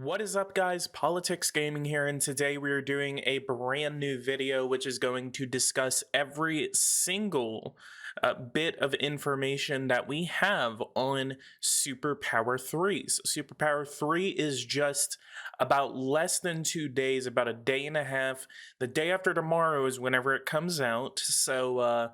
What is up, guys? Politics Gaming here, and today we are doing a brand new video which is going to discuss every single bit of information that we have on SuperPower 3. So SuperPower 3 is just about less than 2 days, about a day and a half. The day after tomorrow is whenever it comes out. So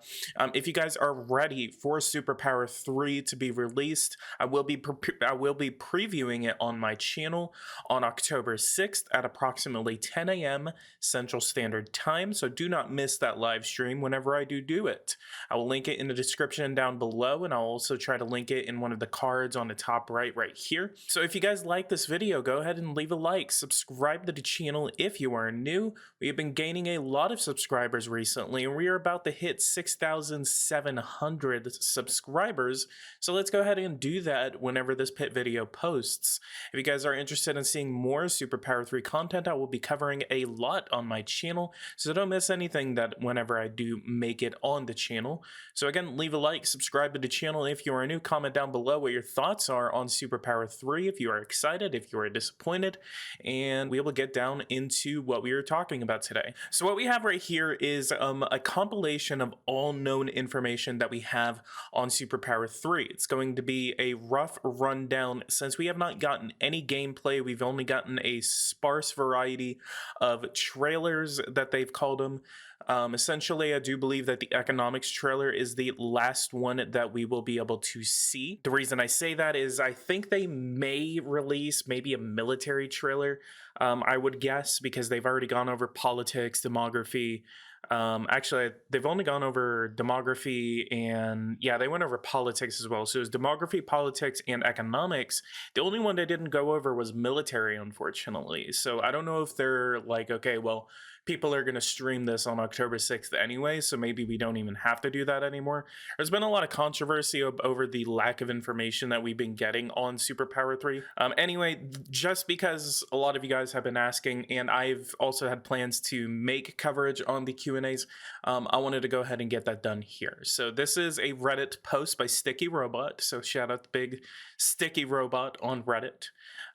if you guys are ready for SuperPower 3 to be released, I will be previewing it on my channel on October 6th at approximately 10 a.m. Central Standard Time, so do not miss that live stream whenever I do it. I will link it in the description down below, and I'll also try to link it in one of the cards on the top right here. So if you guys like this video, go ahead and leave a like, subscribe to the channel if you are new. We have been gaining a lot of subscribers recently, and we are about to hit 6,700 subscribers, so let's go ahead and do that whenever this pit video posts. If you guys are interested in seeing more SuperPower 3 content, I will be covering a lot on my channel, so don't miss anything that whenever I do make it on the channel. So again, leave a like, subscribe to the channel if you are new, comment down below what your thoughts are on SuperPower 3, if you are excited, if you are disappointed, and we will get down into what we are talking about today. So what we have right here is a compilation of all known information that we have on SuperPower 3. It's going to be a rough rundown since we have not gotten any gameplay. We've only gotten a sparse variety of trailers that they've called them. Essentially, I do believe that the economics trailer is the last one that we will be able to see. The reason I say that is I think they may release maybe a military trailer, I would guess, because they've already gone over politics, demography. Actually, they've only gone over demography and yeah, they went over politics as well. So it was demography, politics, and economics. The only one they didn't go over was military, unfortunately. So I don't know if they're like, okay, well, people are going to stream this on October 6th anyway, so maybe we don't even have to do that anymore. There's been a lot of controversy over the lack of information that we've been getting on SuperPower 3. Anyway, just because a lot of you guys have been asking, and I've also had plans to make coverage on the Q&As, I wanted to go ahead and get that done here. So this is a Reddit post by Sticky Robot, so shout out the big Sticky Robot on Reddit.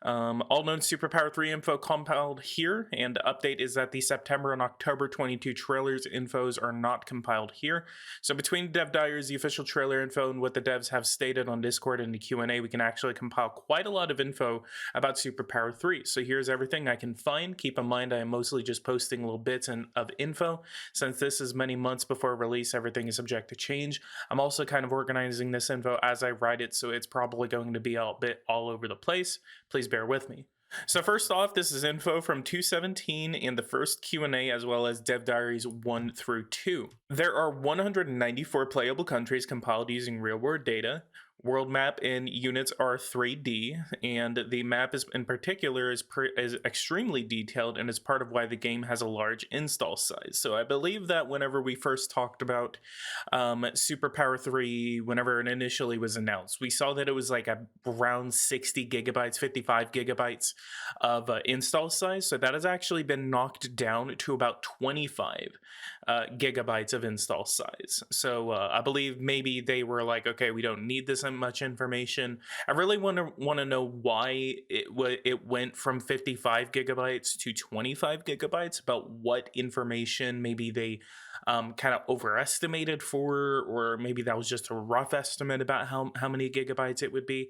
All known SuperPower 3 info compiled here, and the update is that the September and October 22 trailers infos are not compiled here. So between dev diaries, the official trailer info, and what the devs have stated on Discord and the Q&A, we can actually compile quite a lot of info about SuperPower 3. So here's everything I can find. Keep in mind I am mostly just posting little bits of info. Since this is many months before release, everything is subject to change. I'm also kind of organizing this info as I write it, so it's probably going to be a bit all over the place. Please bear with me. So first off, this is info from 217 and the first Q&A, as well as Dev Diaries 1 through 2. There are 194 playable countries compiled using real-world data. World map and units are 3D, and the map in particular is extremely detailed and is part of why the game has a large install size. So I believe that whenever we first talked about SuperPower 3, whenever it initially was announced, we saw that it was like around 60 gigabytes, 55 gigabytes of install size. So that has actually been knocked down to about 25 gigabytes of install size. So I believe maybe they were like, okay, we don't need this much information. I really want to know why it went from 55 gigabytes to 25 gigabytes, about what information maybe they kind of overestimated for, or maybe that was just a rough estimate about how many gigabytes it would be.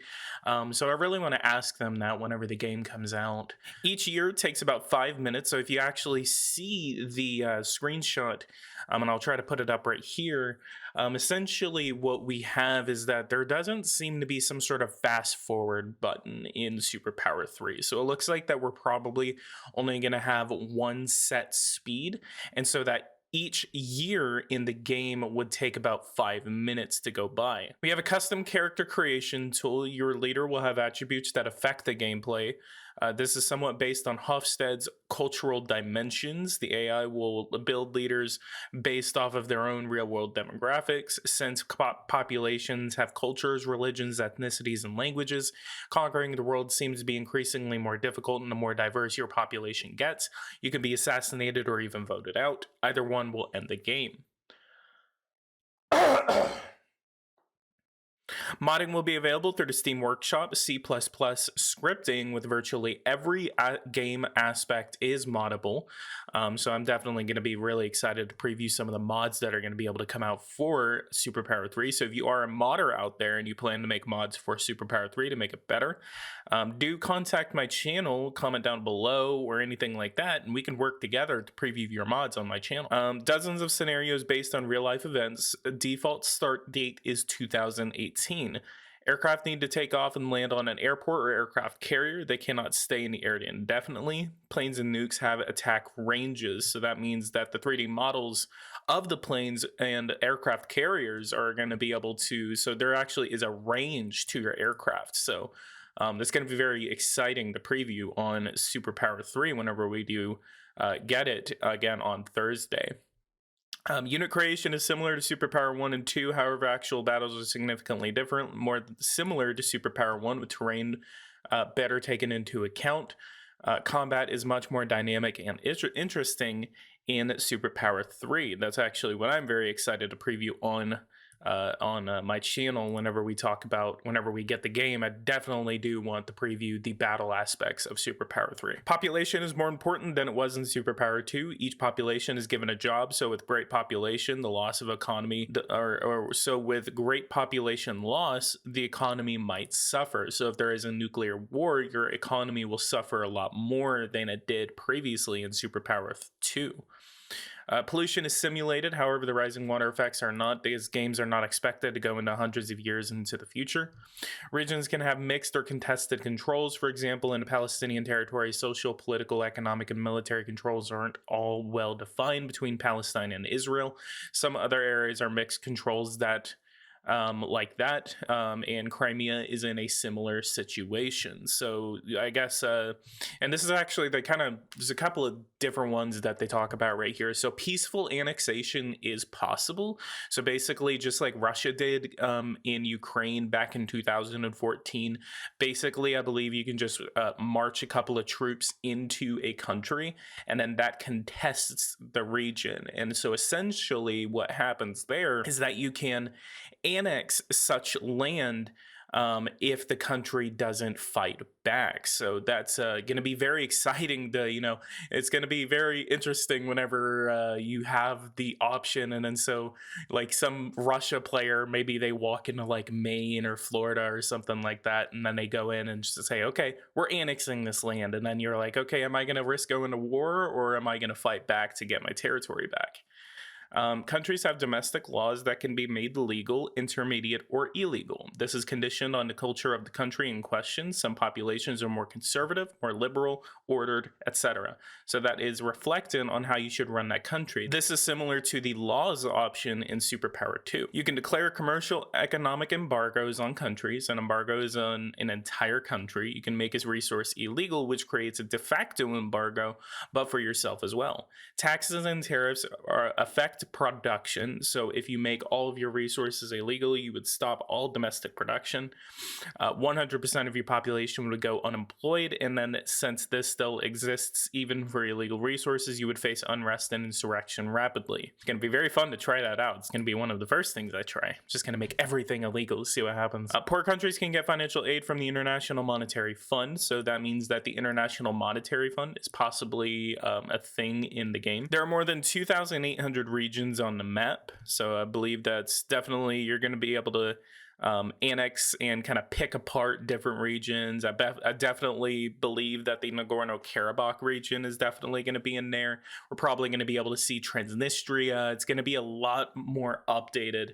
So I really want to ask them that whenever the game comes out. Each year takes about 5 minutes, so if you actually see the screenshot, and I'll try to put it up right here, essentially what we have is that there doesn't seem to be some sort of fast forward button in SuperPower 3. So it looks like that we're probably only going to have one set speed, and so that each year in the game would take about 5 minutes to go by. We have a custom character creation tool. Your leader will have attributes that affect the gameplay. This is somewhat based on Hofstede's cultural dimensions. The AI will build leaders based off of their own real-world demographics. Since populations have cultures, religions, ethnicities, and languages, conquering the world seems to be increasingly more difficult, and the more diverse your population gets, you can be assassinated or even voted out. Either one will end the game. Modding will be available through the Steam Workshop. C++ scripting with virtually every game aspect is moddable. So I'm definitely going to be really excited to preview some of the mods that are going to be able to come out for SuperPower 3. So if you are a modder out there and you plan to make mods for SuperPower 3 to make it better, do contact my channel, comment down below or anything like that, and we can work together to preview your mods on my channel. Dozens of scenarios based on real life events. Default start date is 2018. Aircraft need to take off and land on an airport or aircraft carrier. They cannot stay in the air indefinitely. Planes and nukes have attack ranges, so that means that the 3D models of the planes and aircraft carriers are going to be able to, so there actually is a range to your aircraft. So that's going to be very exciting to preview on SuperPower 3 whenever we do get it again on Thursday. Unit creation is similar to SuperPower 1 and 2, however, actual battles are significantly different, more similar to SuperPower 1 with terrain better taken into account. Combat is much more dynamic and interesting in SuperPower 3. That's actually what I'm very excited to preview on my channel whenever we get the game. I definitely do want to preview the battle aspects of SuperPower 3. Population is more important than it was in SuperPower 2. Each population is given a job, so with great population, the loss of economy, with great population loss, the economy might suffer. So if there is a nuclear war, your economy will suffer a lot more than it did previously in SuperPower 2. Pollution is simulated, however, the rising water effects are not, because games are not expected to go into hundreds of years into the future. Regions can have mixed or contested controls. For example, in the Palestinian territory, social, political, economic, and military controls aren't all well defined between Palestine and Israel. Some other areas are mixed controls that and Crimea is in a similar situation. So I guess, and this is actually there's a couple of different ones that they talk about right here. So peaceful annexation is possible. So basically, just like Russia did in Ukraine back in 2014, basically, I believe you can just march a couple of troops into a country, and then that contests the region. And so essentially what happens there is that you can annex such land if the country doesn't fight back. So that's going to be very exciting it's going to be very interesting whenever you have the option. And then so like some Russia player, maybe they walk into like Maine or Florida or something like that, and then they go in and just say, okay, we're annexing this land. And then you're like, okay, am I going to risk going to war, or am I going to fight back to get my territory back? Countries have domestic laws that can be made legal, intermediate, or illegal. This is conditioned on the culture of the country in question. Some populations are more conservative, more liberal, ordered, etc. So that is reflected on how you should run that country. This is similar to the laws option in SuperPower 2. You can declare commercial economic embargoes on countries. An embargo is on an entire country. You can make its resource illegal, which creates a de facto embargo, but for yourself as well. Taxes and tariffs affect production. So if you make all of your resources illegal, you would stop all domestic production. 100% of your population would go unemployed, and then since this still exists even for illegal resources, you would face unrest and insurrection rapidly. It's going to be very fun to try that out. It's going to be one of the first things I try. Just going to make everything illegal, see what happens. Poor countries can get financial aid from the International Monetary Fund, so that means that the International Monetary Fund is possibly a thing in the game. There are more than 2,800 regions on the map, so I believe that's definitely, you're going to be able to annex and kind of pick apart different regions. I definitely believe that the Nagorno-Karabakh region is definitely going to be in there. We're probably going to be able to see Transnistria. It's going to be a lot more updated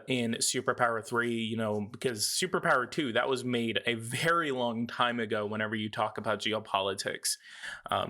in SuperPower 3, because SuperPower 2, that was made a very long time ago whenever you talk about geopolitics.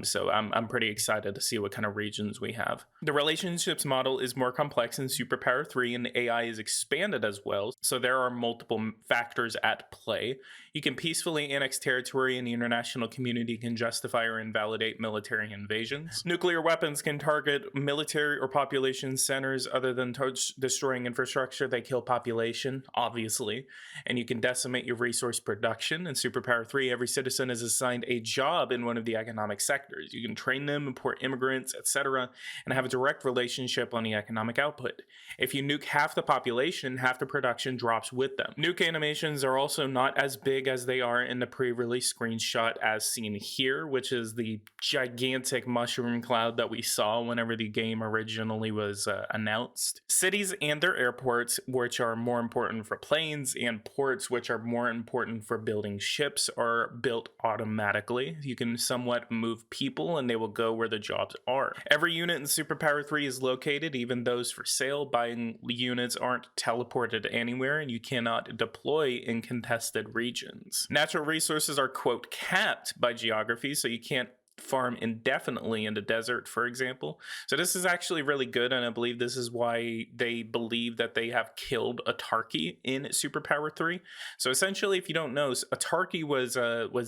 So I'm pretty excited to see what kind of regions we have. The relationships model is more complex in SuperPower 3, and the AI is expanded as well. So there are multiple factors at play. You can peacefully annex territory, and the international community can justify or invalidate military invasions. Nuclear weapons can target military or population centers. Other than destroying infrastructure, they kill population, obviously. And you can decimate your resource production. In SuperPower 3, every citizen is assigned a job in one of the economic sectors. You can train them, import immigrants, etc., and have a direct relationship on the economic output. If you nuke half the population, half the production drops props with them. Nuke animations are also not as big as they are in the pre-release screenshot as seen here, which is the gigantic mushroom cloud that we saw whenever the game originally was announced. Cities and their airports, which are more important for planes, and ports, which are more important for building ships, are built automatically. You can somewhat move people and they will go where the jobs are. Every unit in SuperPower 3 is located, even those for sale. Buying units aren't teleported anywhere, and you cannot deploy in contested regions. Natural resources are, quote, capped by geography, so you can't farm indefinitely in the desert, for example. So this is actually really good, and I believe this is why they believe that they have killed Autarky in SuperPower 3. So essentially, if you don't know, Autarky was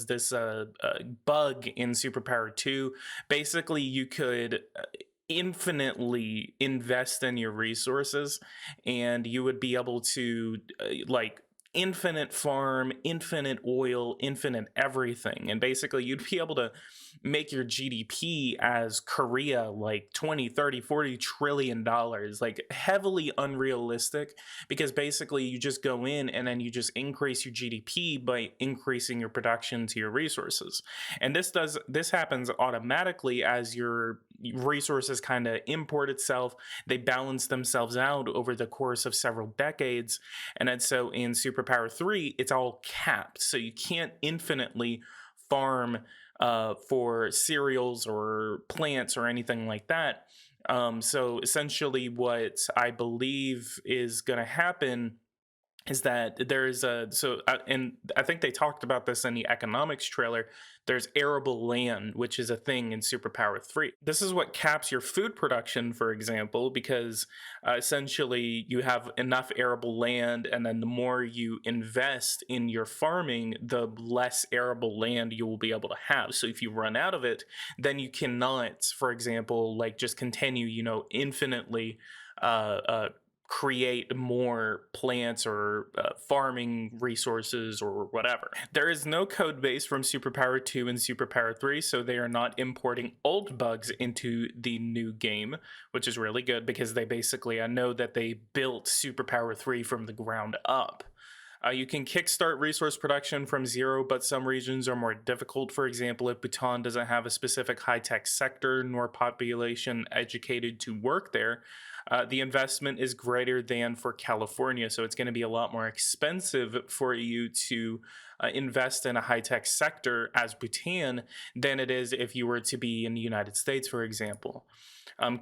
this bug in SuperPower 2. Basically, you could infinitely invest in your resources, and you would be able to like infinite farm, infinite oil, infinite everything. And basically you'd be able to make your GDP as Korea like 20, 30, 40 trillion dollars, like heavily unrealistic, because basically you just go in and then you just increase your GDP by increasing your production to your resources. And this happens automatically as your resources kind of import itself. They balance themselves out over the course of several decades. And then so in SuperPower 3, it's all capped. So you can't infinitely farm for cereals or plants or anything like that. So essentially what I believe is going to happen is that there is and I think they talked about this in the economics trailer. There's arable land, which is a thing in SuperPower 3. This is what caps your food production, for example, because essentially you have enough arable land, and then the more you invest in your farming, the less arable land you will be able to have. So if you run out of it, then you cannot, for example, like just continue, infinitely create more plants or farming resources or whatever. There is no code base from SuperPower 2 and SuperPower 3, so they are not importing old bugs into the new game, which is really good because they basically, I know that they built SuperPower 3 from the ground up. You can kickstart resource production from zero, but some regions are more difficult. For example, if Bhutan doesn't have a specific high-tech sector nor population educated to work there, the investment is greater than for California. So it's going to be a lot more expensive for you to invest in a high-tech sector as Bhutan than it is if you were to be in the United States, for example.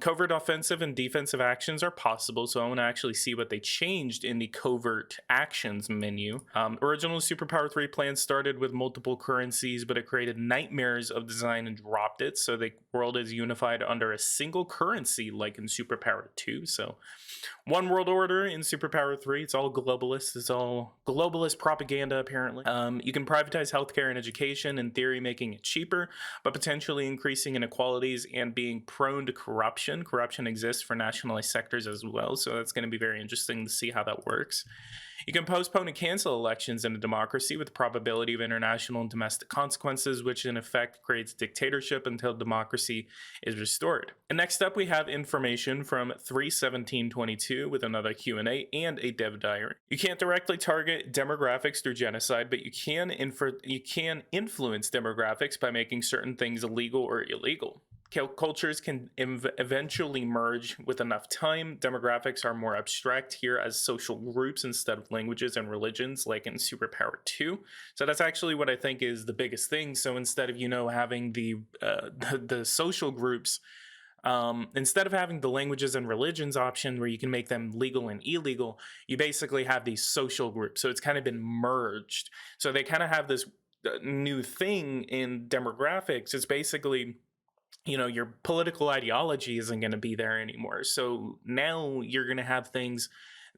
Covert offensive and defensive actions are possible, so I want to actually see what they changed in the covert actions menu. Original SuperPower 3 plan started with multiple currencies, but it created nightmares of design and dropped it, so the world is unified under a single currency like in SuperPower 2. So one world order in SuperPower 3. It's all globalist. It's all globalist propaganda, apparently. You can privatize healthcare and education, in theory making it cheaper, but potentially increasing inequalities and being prone to corruption. Corruption exists for nationalized sectors as well, so that's going to be very interesting to see how that works. You can postpone and cancel elections in a democracy with the probability of international and domestic consequences, which in effect creates dictatorship until democracy is restored. And next up, we have information from 3/17/22 with another Q&A and a dev diary. You can't directly target demographics through genocide, but you can influence demographics by making certain things illegal or illegal. Cultures can eventually merge with enough time. Demographics are more abstract here as social groups instead of languages and religions like in SuperPower 2. So that's actually what I think is the biggest thing. So instead of, having the social groups, instead of having the languages and religions option where you can make them legal and illegal, you basically have these social groups. So it's kind of been merged. So they kind of have this new thing in demographics. It's basically, your political ideology isn't going to be there anymore. So now you're going to have things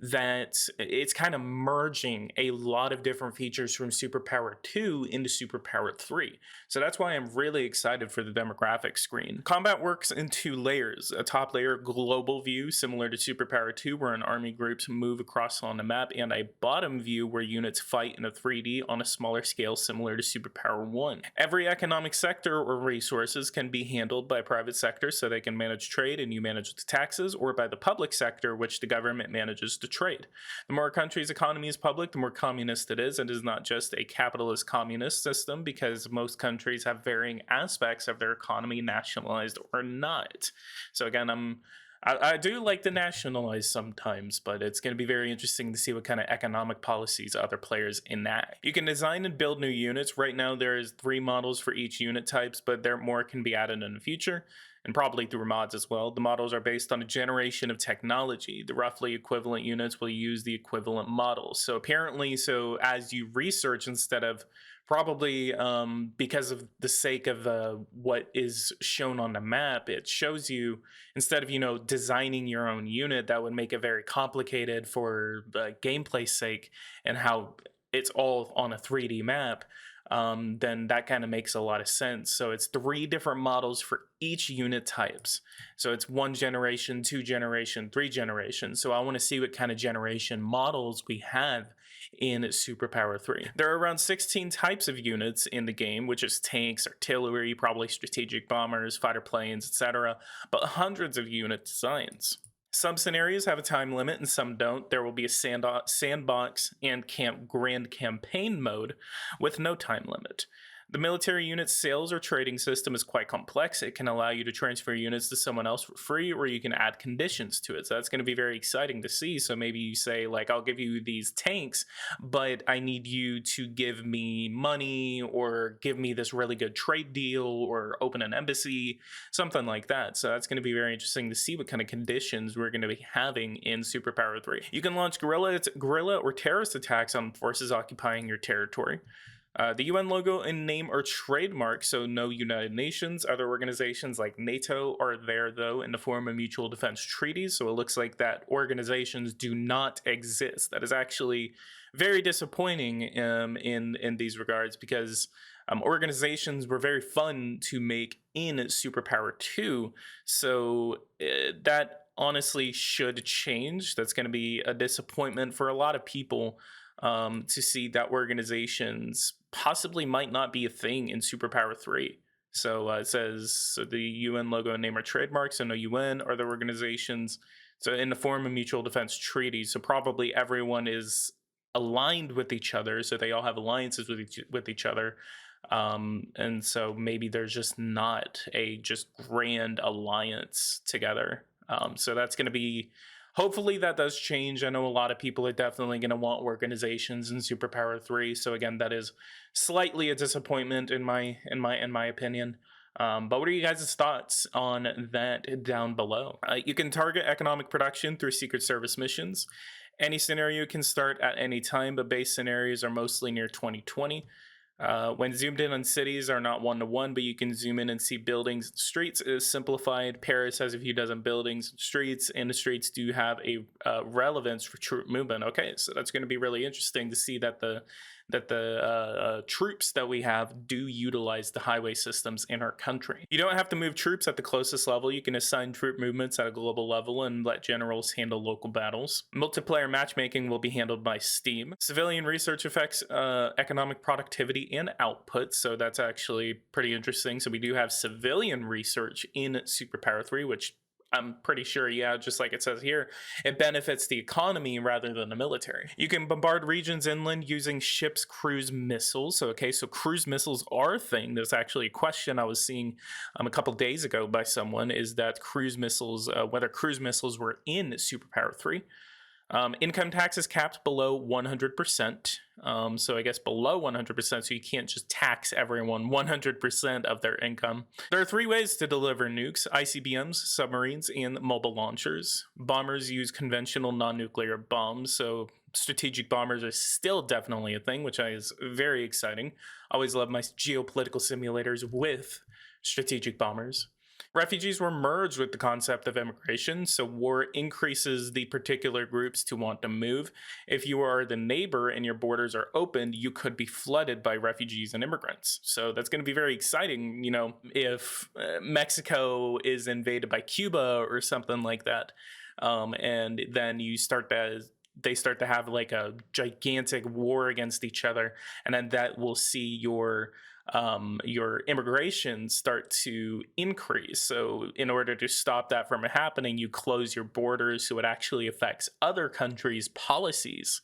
that it's kind of merging a lot of different features from SuperPower 2 into SuperPower 3. So that's why I'm really excited for the demographic screen. Combat works in two layers. A top layer global view similar to SuperPower 2 where an army groups move across on the map, and a bottom view where units fight in a 3D on a smaller scale similar to SuperPower 1. Every economic sector or resources can be handled by private sector so they can manage trade and you manage the taxes, or by the public sector which the government manages to trade. The more a country's economy is public, the more communist it is. It is not just a capitalist communist system, because most countries have varying aspects of their economy nationalized or not. So again, I do like to nationalize sometimes, but it's going to be very interesting to see what kind of economic policies other players enact. You can design and build new units. Right now, there is 3 models for each unit types, but there more can be added in the future, and probably through mods as well. The models are based on a generation of technology. The roughly equivalent units will use the equivalent models. So apparently, as you research, instead of probably because of the sake of what is shown on the map, it shows you, instead of designing your own unit, that would make it very complicated for gameplay's sake, and how it's all on a 3D map. Then that kind of makes a lot of sense. So it's 3 different models for each unit types. So it's 1 generation, 2 generation, 3 generations. So I want to see what kind of generation models we have in SuperPower 3. There are around 16 types of units in the game, which is tanks, artillery, probably strategic bombers, fighter planes, etc., but hundreds of unit designs. Some scenarios have a time limit and some don't. There will be a sandbox and grand campaign mode with no time limit. The military unit sales or trading system is quite complex. It can allow you to transfer units to someone else for free, or you can add conditions to it. So that's going to be very exciting to see. So maybe you say, like, I'll give you these tanks, but I need you to give me money, or give me this really good trade deal, or open an embassy, something like that. So that's going to be very interesting to see what kind of conditions we're going to be having in SuperPower 3. You can launch guerrilla or terrorist attacks on forces occupying your territory. The UN logo and name are trademarked, so no United Nations. Other organizations like NATO are there, though, in the form of mutual defense treaties, so it looks like that organizations do not exist. That is actually very disappointing in these regards, because organizations were very fun to make in SuperPower 2, so that honestly should change. That's going to be a disappointment for a lot of people, to see that organizations possibly might not be a thing in SuperPower 3. So it says the UN logo and name are trademarks, so no UN or the organizations. So in the form of mutual defense treaties. So probably everyone is aligned with each other, so they all have alliances with each other. And so maybe there's just not a grand alliance together. So that's going to be, hopefully that does change. I know a lot of people are definitely going to want organizations in SuperPower 3. So again, that is slightly a disappointment in my opinion. But what are you guys' thoughts on that down below? You can target economic production through Secret Service missions. Any scenario can start at any time, but base scenarios are mostly near 2020. When zoomed in on cities are not one-to-one, but you can zoom in and see buildings and streets. It is simplified. Paris has a few dozen buildings and streets, and the streets do have a relevance for troop movement. Okay, so that's going to be really interesting to see that the troops that we have do utilize the highway systems in our country. You don't have to move troops at the closest level. You can assign troop movements at a global level and let generals handle local battles. Multiplayer matchmaking will be handled by Steam. Civilian research affects economic productivity and output, so that's actually pretty interesting. So we do have civilian research in SuperPower 3, which I'm pretty sure, yeah, just like it says here, it benefits the economy rather than the military. You can bombard regions inland using ships' cruise missiles. So, okay, so cruise missiles are a thing. There's actually a question I was seeing a couple days ago by someone, is that cruise missiles, whether cruise missiles were in SuperPower 3. Income tax is capped below 100%. So I guess below 100%, so you can't just tax everyone 100% of their income. There are 3 ways to deliver nukes: ICBMs, submarines, and mobile launchers. Bombers use conventional non-nuclear bombs, so strategic bombers are still definitely a thing, which is very exciting. Always love my geopolitical simulators with strategic bombers. Refugees were merged with the concept of immigration, so war increases the particular groups to want to move. If you are the neighbor and your borders are opened, you could be flooded by refugees and immigrants. So that's going to be very exciting, if Mexico is invaded by Cuba or something like that, and then they start to have like a gigantic war against each other, and then that will see your your immigration start to increase. So, in order to stop that from happening, you close your borders so it actually affects other countries' policies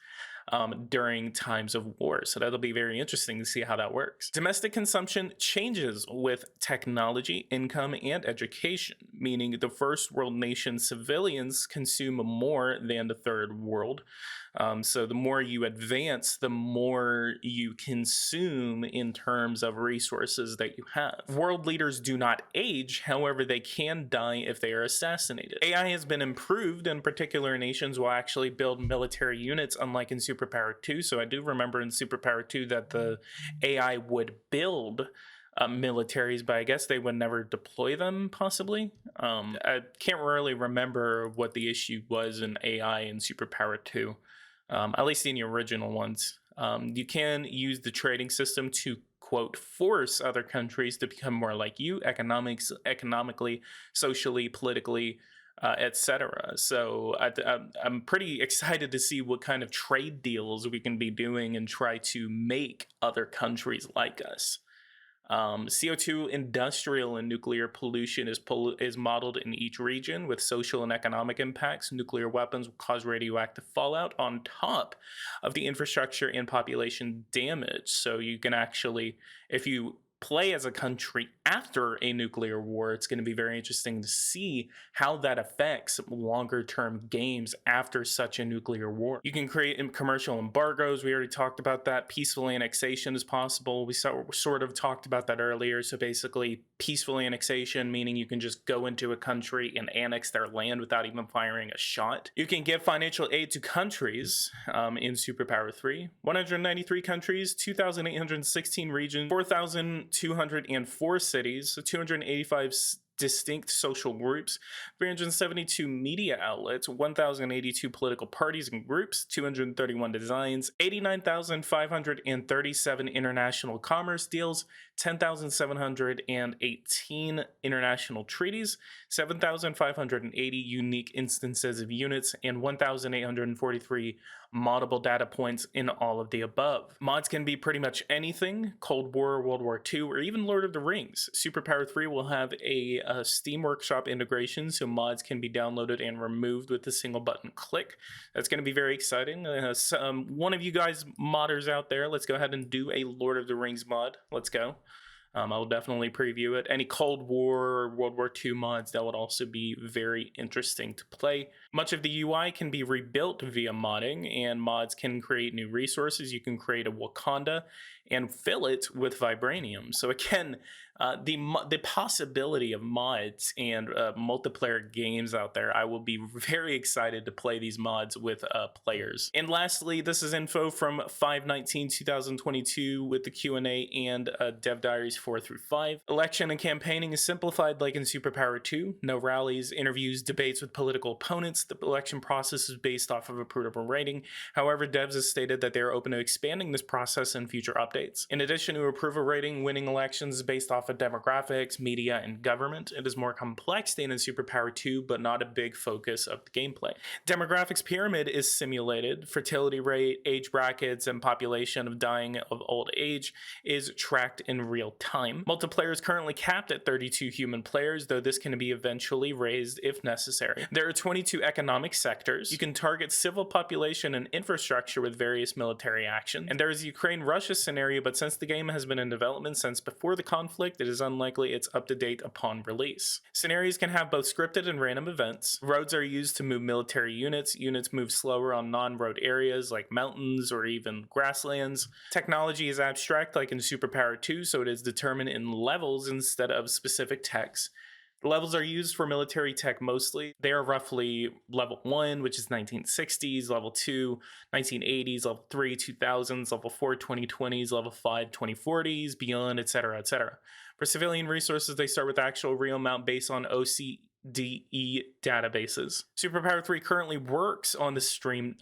during times of war. So that'll be very interesting to see how that works. Domestic consumption changes with technology, income, and education, meaning the first world nation civilians consume more than the third world. So the more you advance, the more you consume in terms of resources that you have. World leaders do not age, however, they can die if they are assassinated. AI has been improved, and particular nations will actually build military units, unlike in SuperPower 2. So I do remember in SuperPower 2 that the AI would build militaries, but I guess they would never deploy them, possibly. I can't really remember what the issue was in AI in SuperPower 2. At least in the original ones. You can use the trading system to, quote, force other countries to become more like you, economically, socially, politically, etc. So I'm pretty excited to see what kind of trade deals we can be doing and try to make other countries like us. CO2 industrial and nuclear pollution is modeled in each region with social and economic impacts. Nuclear weapons will cause radioactive fallout on top of the infrastructure and population damage. So you can actually, if you play as a country after a nuclear war, it's going to be very interesting to see how that affects longer term games after such a nuclear war. You can create commercial embargoes. We already talked about that. Peaceful annexation is possible. We sort of talked about that earlier. So basically, peaceful annexation, meaning you can just go into a country and annex their land without even firing a shot. You can give financial aid to countries in SuperPower 3. 193 countries, 2,816 regions, 4,204 cities, 285 distinct social groups, 372 media outlets, 1,082 political parties and groups, 231 designs, 89,537 international commerce deals, 10,718 international treaties, 7,580 unique instances of units, and 1,843 moddable data points in all of the above. Mods can be pretty much anything: Cold War, World War II, or even Lord of the Rings. SuperPower 3 will have a Steam Workshop integration, so mods can be downloaded and removed with a single button click. That's going to be very exciting. One of you guys modders out there, let's go ahead and do a Lord of the Rings mod. Let's go. I will definitely preview it. Any Cold War or World War II mods, that would also be very interesting to play. Much of the UI can be rebuilt via modding, and mods can create new resources. You can create a Wakanda and fill it with vibranium. So again, the possibility of mods and multiplayer games out there, I will be very excited to play these mods with players. And lastly, this is info from 5/19/2022 with the Q&A and Dev Diaries 4-5. Election and campaigning is simplified like in SuperPower 2. No rallies, interviews, debates with political opponents. The election process is based off of approval rating. However, devs have stated that they are open to expanding this process in future updates. In addition to approval rating, winning elections is based off of demographics, media, and government. It is more complex than in SuperPower 2, but not a big focus of the gameplay. Demographics pyramid is simulated. Fertility rate, age brackets, and population of dying of old age is tracked in real time. Multiplayer is currently capped at 32 human players, though this can be eventually raised if necessary. There are 22 economic sectors. You can target civil population and infrastructure with various military actions. And there is a Ukraine-Russia scenario, but since the game has been in development since before the conflict, it is unlikely it's up to date upon release. Scenarios can have both scripted and random events. Roads are used to move military units. Units move slower on non-road areas like mountains or even grasslands. Technology is abstract like in SuperPower 2, so it is determined in levels instead of specific techs. The levels are used for military tech mostly. They are roughly level 1, which is 1960s, level 2, 1980s, level 3, 2000s, level 4, 2020s, level 5, 2040s, beyond, etc., etc. For civilian resources, they start with actual real amount based on OCDE databases. SuperPower 3 currently works on the Steam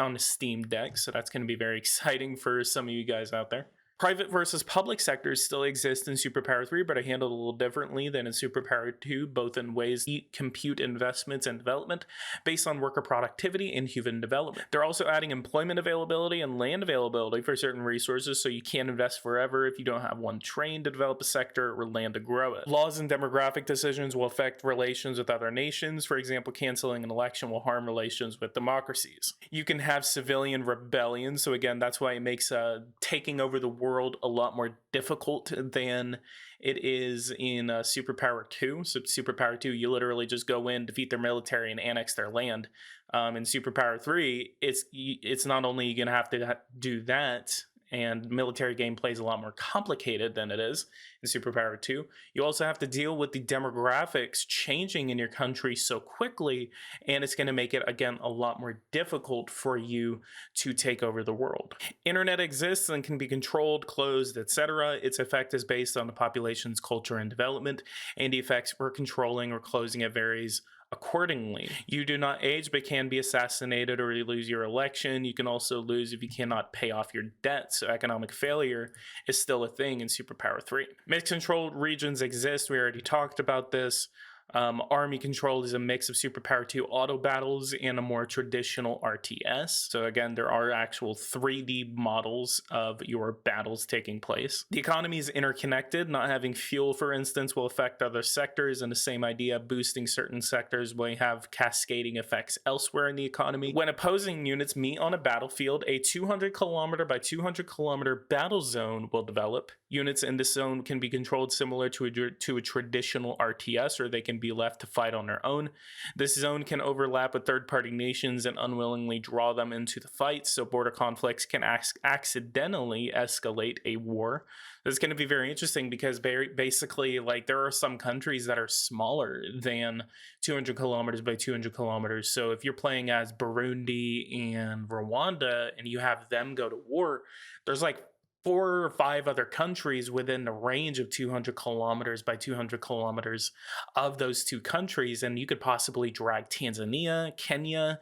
Deck, so that's going to be very exciting for some of you guys out there. Private versus public sectors still exist in SuperPower 3, but are handled a little differently than in SuperPower 2, both in ways compute investments and development based on worker productivity and human development. They're also adding employment availability and land availability for certain resources, so you can't invest forever if you don't have one trained to develop a sector or land to grow it. Laws and demographic decisions will affect relations with other nations. For example, canceling an election will harm relations with democracies. You can have civilian rebellion, so again, that's why it makes taking over the world a lot more difficult than it is in SuperPower 2. So SuperPower 2, you literally just go in, defeat their military, and annex their land. In SuperPower 3, it's not only you're gonna have to do that, and military gameplay is a lot more complicated than it is in SuperPower 2. You also have to deal with the demographics changing in your country so quickly, and it's going to make it, again, a lot more difficult for you to take over the world. Internet exists and can be controlled, closed, etc. Its effect is based on the population's culture and development, and the effects for controlling or closing it varies accordingly. You do not age but can be assassinated or you lose your election. You can also lose if you cannot pay off your debt, so economic failure is still a thing in SuperPower 3. Mixed controlled regions exist, we already talked about this. Army control is a mix of SuperPower 2 auto battles and a more traditional RTS. So again, there are actual 3D models of your battles taking place. The economy is interconnected. Not having fuel, for instance, will affect other sectors, and the same idea, boosting certain sectors will have cascading effects elsewhere in the economy. When opposing units meet on a battlefield, a 200 kilometer by 200 kilometer battle zone will develop. Units in this zone can be controlled similar to a traditional RTS, or they can be left to fight on their own. This zone can overlap with third-party nations and unwillingly draw them into the fight, so border conflicts can accidentally escalate a war. This is going to be very interesting because basically, like, there are some countries that are smaller than 200 kilometers by 200 kilometers. So if you're playing as Burundi and Rwanda and you have them go to war, there's like 4 or 5 other countries within the range of 200 kilometers by 200 kilometers of those two countries, and you could possibly drag Tanzania, Kenya,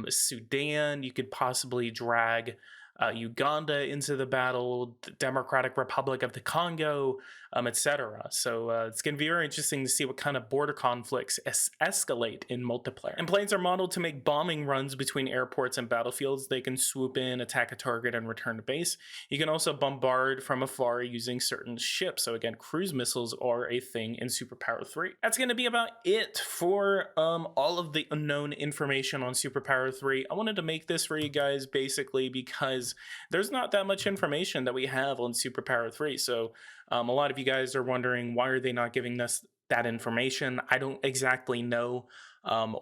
Sudan. You could possibly drag Uganda into the battle, the Democratic Republic of the Congo, etc. So it's going to be very interesting to see what kind of border conflicts escalate in multiplayer. And planes are modeled to make bombing runs between airports and battlefields. They can swoop in, attack a target, and return to base. You can also bombard from afar using certain ships. So again, cruise missiles are a thing in SuperPower 3. That's going to be about it for all of the unknown information on SuperPower 3. I wanted to make this for you guys basically because there's not that much information that we have on SuperPower 3. So a lot of you guys are wondering, why are they not giving us that information? I don't exactly know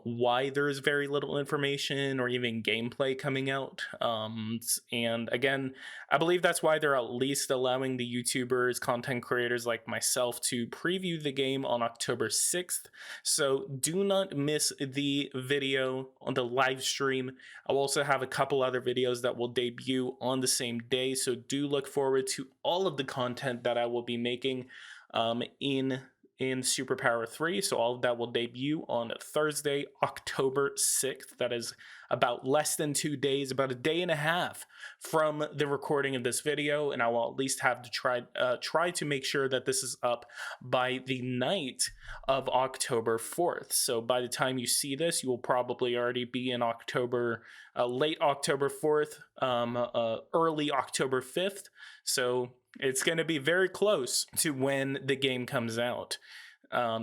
why there's very little information or even gameplay coming out. And again, I believe that's why they're at least allowing the YouTubers, content creators like myself to preview the game on October 6th. So do not miss the video on the live stream. I'll also have a couple other videos that will debut on the same day. So do look forward to all of the content that I will be making in SuperPower 3. So all of that will debut on Thursday, October 6th. That is about less than 2 days, about a day and a half from the recording of this video, and I will at least have to try to make sure that this is up by the night of October 4th. So by the time you see this, you will probably already be in October, late October 4th, early October 5th. So it's going to be very close to when the game comes out.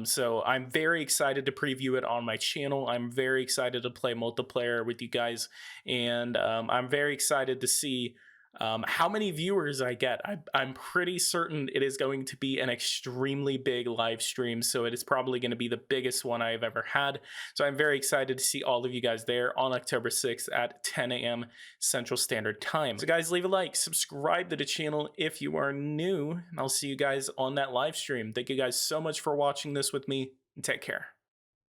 So I'm very excited to preview it on my channel. I'm very excited to play multiplayer with you guys, and I'm very excited to see how many viewers I get. I'm pretty certain it is going to be an extremely big live stream, so it is probably going to be the biggest one I've ever had. So I'm very excited to see all of you guys there on October 6th at 10 a.m. Central Standard Time. So guys, leave a like, subscribe to the channel if you are new, and I'll see you guys on that live stream. Thank you guys so much for watching this with me, and take care.